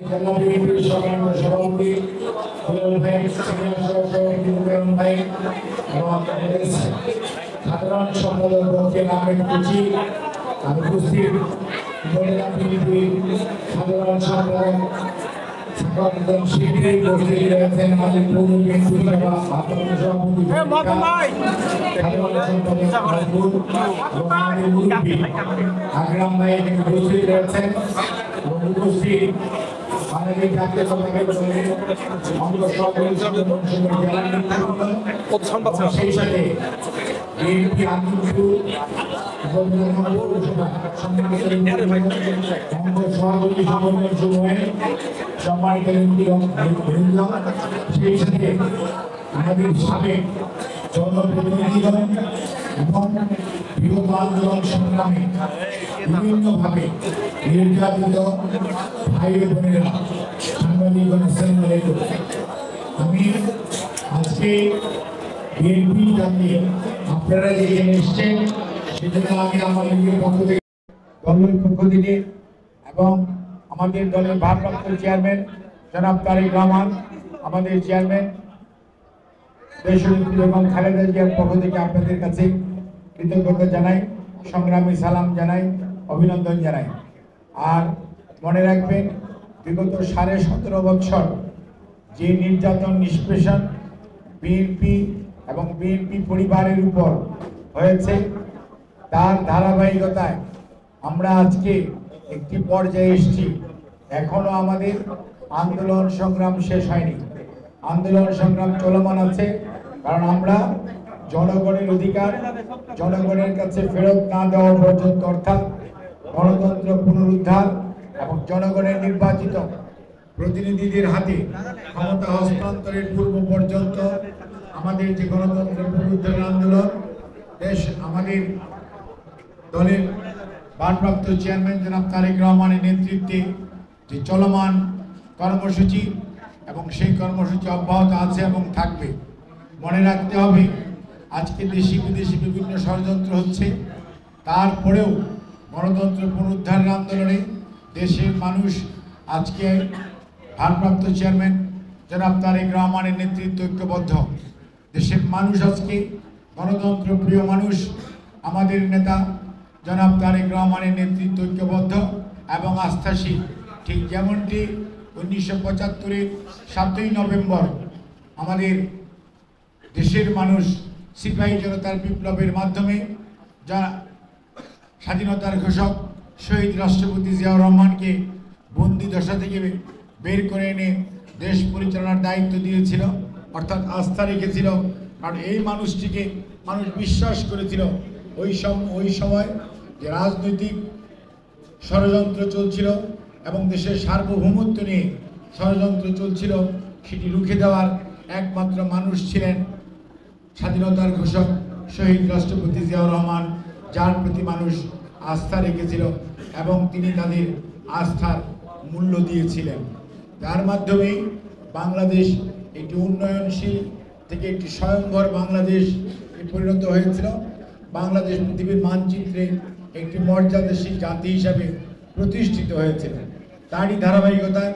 জেলা বিএনপির সম্মানিত সভাপতি দুলাল ভাই, সিনিয়র সহসভাপতি নুরুল ভাই এবং সাধারণ সম্পাদক রফিক আহমেদ কুচি, উপস্থিত জেলা বিএনপির সাধারণ সম্পাদক সাধারণ শিবিরে উপস্থিত রয়েছেন আমাদের পৌর বিএনপির সাধারণ সভাপতি সাধারণ সম্পাদক মজবুর এবং আমাদের মুরব্বী আকরাম ভাই এখানে উপস্থিত রয়েছেন এবং উপস্থিত আমাদের জাতীয় সরকারের দলের অঙ্গ সহকারী সেই সাথে বিএনপি আন্দোলন সভাপতি সমন্বয় সময়ে সম্মানিত সেই সাথে আমাদের সাবেক জনপ্রতিনিধিগণ এবং বিগত আন্দোলন সংগ্রামে বিভিন্নভাবে নির্যাতিত ভাই বোনেরা সাংবাদিকগণ, আসসালামু আলাইকুম। আমি আজকে বিএনপি জানিয়ে আপনারা যেখানে এসছেন সেজন্য আমি আমার নিজের পক্ষ থেকে দলের পক্ষ থেকে এবং আমাদের দলের ভারপ্রাপ্ত চেয়ারম্যান জনাব তারেক রহমান, আমাদের চেয়ারম্যান দেশনেত্রী এবং খালেদা জিয়ার পক্ষ থেকে আপনাদের কাছে কৃতজ্ঞতা জানাই, সংগ্রামী সালাম জানাই, অভিনন্দন জানাই। আর মনে রাখবেন, বিগত 17.5 বছর যে নির্যাতন নিষ্পেষণ বিএনপি এবং বিএনপি পরিবারের উপর হয়েছে, তার ধারাবাহিকতায় আমরা আজকে একটি পর্যায়ে এসেছি। এখনো আমাদের আন্দোলন সংগ্রাম শেষ হয়নি, আন্দোলন সংগ্রাম চলমান আছে। কারণ আমরা জনগণের অধিকার জনগণের কাছে ফেরত না দেওয়া পর্যন্ত, অর্থাৎ গণতন্ত্র পুনরুদ্ধার এবং জনগণের নির্বাচিত প্রতিনিধিদের হাতে ক্ষমতা হস্তান্তরের পূর্ব পর্যন্ত আমাদের যে গণতন্ত্র পুনরুদ্ধারের আন্দোলন, দেশ আমাদের দলের ভারপ্রাপ্ত চেয়ারম্যান জনাব তারেক রহমানের নেতৃত্বে যে চলমান কর্মসূচি এবং সেই কর্মসূচি অব্যাহত আছে এবং থাকবে। মনে রাখতে হবে, আজকে দেশি বিদেশি বিভিন্ন ষড়যন্ত্র হচ্ছে, তারপরেও গণতন্ত্র পুনরুদ্ধারের আন্দোলনে দেশের মানুষ আজকে ভারপ্রাপ্ত চেয়ারম্যান জনাব তারেক রহমানের নেতৃত্বে ঐক্যবদ্ধ। দেশের মানুষ আজকে গণতন্ত্র প্রিয় মানুষ, আমাদের নেতা জনাব তারেক রহমানের নেতৃত্বে ঐক্যবদ্ধ এবং আস্থাশীল। ঠিক যেমনটি 1975-এর 7ই নভেম্বর আমাদের দেশের মানুষ সিপাহী জনতার বিপ্লবের মাধ্যমে যা স্বাধীনতার ঘোষক শহীদ রাষ্ট্রপতি জিয়াউর রহমানকে বন্দি দশা থেকে বের করে এনে দেশ পরিচালনার দায়িত্ব দিয়েছিল, অর্থাৎ আস্থা রেখেছিল। কারণ এই মানুষটিকে মানুষ বিশ্বাস করেছিল ওই সময় যে রাজনৈতিক ষড়যন্ত্র চলছিল এবং দেশের সার্বভৌমত্ব নিয়ে ষড়যন্ত্র চলছিল, সেটি রুখে দেওয়ার একমাত্র মানুষ ছিলেন স্বাধীনতার ঘোষক শহীদ রাষ্ট্রপতি জিয়াউর রহমান, যার প্রতি মানুষ আস্থা রেখেছিল এবং তিনি তাদের আস্থার মূল্য দিয়েছিলেন। যার মাধ্যমেই বাংলাদেশ একটি উন্নয়নশীল থেকে একটি স্বয়ংভর বাংলাদেশ পরিণত হয়েছিল। বাংলাদেশ পৃথিবীর মানচিত্রে একটি মর্যাদাশীল জাতি হিসাবে প্রতিষ্ঠিত হয়েছিল। তারই ধারাবাহিকতায়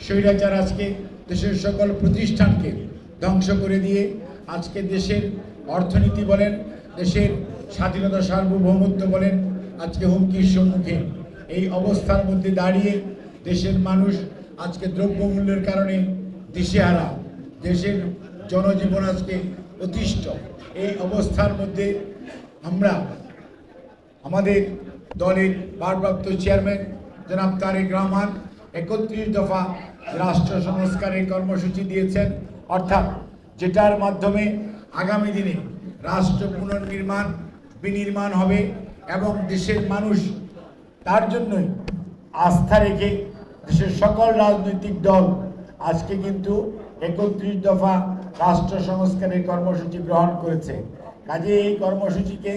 স্বৈরাচার আজকে দেশের সকল প্রতিষ্ঠানকে ধ্বংস করে দিয়ে আজকে দেশের অর্থনীতি বলেন, দেশের স্বাধীনতা সার্বভৌমত্ব বলেন, আজকে হুমকির সম্মুখে। এই অবস্থার মধ্যে দাঁড়িয়ে দেশের মানুষ আজকে দ্রব্যমূল্যের কারণে দিশেহারা, দেশের জনজীবন আজকে অতিষ্ঠ। এই অবস্থার মধ্যে আমরা আমাদের দলের ভারপ্রাপ্ত চেয়ারম্যান জনাব তারেক রহমান 31 দফা রাষ্ট্র সংস্কারের কর্মসূচি দিয়েছেন, অর্থাৎ যেটার মাধ্যমে আগামী দিনে রাষ্ট্র পুনর্নির্মাণ বিনির্মাণ হবে এবং দেশের মানুষ তার জন্যই আস্থা রেখে দেশের সকল রাজনৈতিক দল আজকে কিন্তু 31 দফা রাষ্ট্র সংস্কারের কর্মসূচি গ্রহণ করেছে। কাজে এই কর্মসূচিকে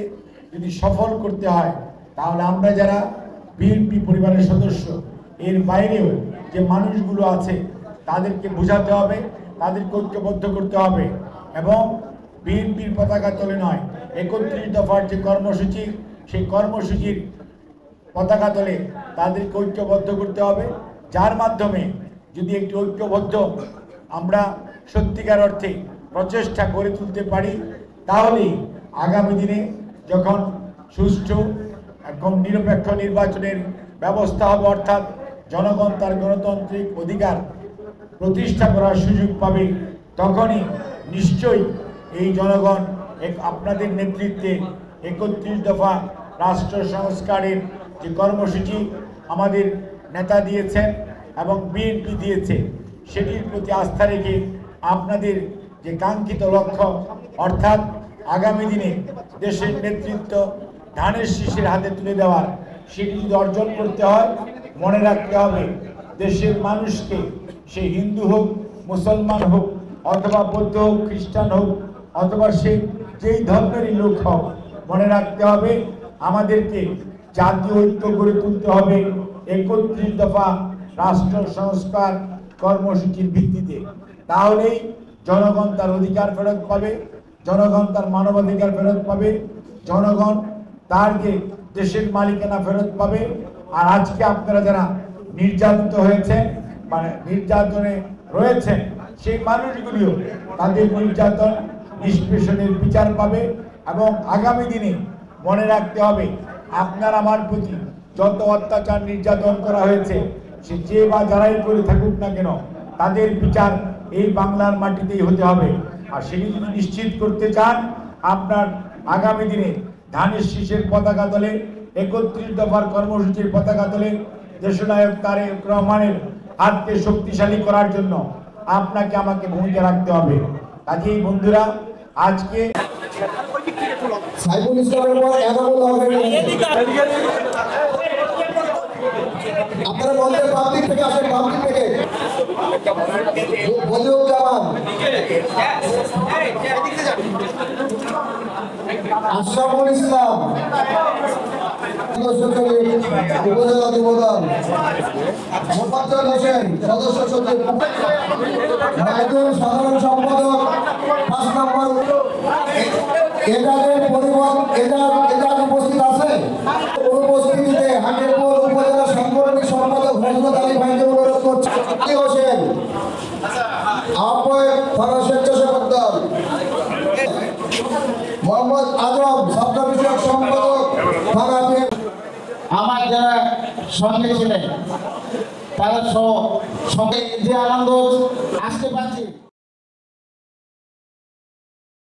যদি সফল করতে হয়, তাহলে আমরা যারা বিএনপি পরিবারের সদস্য, এর বাইরেও যে মানুষগুলো আছে তাদেরকে বোঝাতে হবে, তাদেরকে ঐক্যবদ্ধ করতে হবে এবং বিএনপির পতাকা তলে নয়, 31 দফার যে কর্মসূচি, সেই কর্মসূচির পতাকা তলে তাদেরকে ঐক্যবদ্ধ করতে হবে, যার মাধ্যমে যদি একটি ঐক্যবদ্ধ আমরা সত্যিকার অর্থে প্রচেষ্টা গড়ে তুলতে পারি, তাহলেই আগামী দিনে যখন সুষ্ঠু এবং নিরপেক্ষ নির্বাচনের ব্যবস্থা হবে, অর্থাৎ জনগণ তার গণতান্ত্রিক অধিকার প্রতিষ্ঠা করার সুযোগ পাবে, তখনই নিশ্চয়ই এই জনগণ আপনাদের নেতৃত্বে 31 দফা রাষ্ট্র সংস্কারের যে কর্মসূচি আমাদের নেতা দিয়েছেন এবং বিএনপি দিয়েছে, সেটির প্রতি আস্থা রেখে আপনাদের যে কাঙ্ক্ষিত লক্ষ্য, অর্থাৎ আগামী দিনে দেশের নেতৃত্ব ধানের শীষের হাতে তুলে দেওয়ার, সেটি যদি অর্জন করতে হয়, মনে রাখতে হবে দেশের মানুষকে, সে হিন্দু হোক, মুসলমান হোক, অথবা বৌদ্ধ হোক, খ্রিস্টান হোক, অথবা সে যেই ধর্মেরই লোক হোক, মনে রাখতে হবে আমাদেরকে জাতীয় ঐক্য গড়ে তুলতে হবে 31 দফা রাষ্ট্র সংস্কার কর্মসূচির ভিত্তিতে। তাহলেই জনগণ তার অধিকার ফেরত পাবে, জনগণ তার মানবাধিকার ফেরত পাবে, জনগণ তার যে দেশের মালিকানা ফেরত পাবে। আর আজকে আপনারা যারা নির্যাতিত হয়েছেন, মানে নির্যাতনে রয়েছেন, সেই মানুষগুলিও তাদের নির্যাতন নিষ্পেষণের বিচার পাবে। এবং আগামী দিনে মনে রাখতে হবে আপনার আমার প্রতি যত অত্যাচার নির্যাতন করা হয়েছে, সে যে বা যারাই করে থাকুক না কেন, তাদের বিচার এই বাংলার মাটিতেই হতে হবে। আর সেটি যদি নিশ্চিত করতে চান, আপনার আগামী দিনে ধানের শীষের পতাকা তলে, 31 দফার কর্মসূচির পতাকা তলে দেশনায়ক তারেক রহমানের হাতকে শক্তিশালী করার জন্য আপনাকে আমাকে ভূমিকা রাখতে হবে। কাজেই বন্ধুরা, আজকে সাইফুল ইসলামের পর এনামুল হকের আপনারা বলতে পাবলিক থেকে আসেন, পাবলিক থেকে বদিউজ্জামান, আশরাফুল ইসলাম, উপজেলা যুবদল মোফাজ্জল হোসেন, সদস্য সচিব, নাইদুল সাধারণ সম্পাদক 5 নম্বর। এজাজের এজাজ উপস্থিত আছে। উপস্থিতিতে হাকিমপুর উপজেলা সাংগঠনিক সম্পাদক হযরত আলী ভাইকে অনুরোধ করছি। আলী হোসেন, আহ্বায়ক থানা স্বেচ্ছাসেবক দল, মোহাম্মদ আজম, ছাত্র বিষয়ক সম্পাদক থানা। আমার যারা সঙ্গে ছিলেন তারা সঙ্গে যে আনন্দ আসতে পারছি।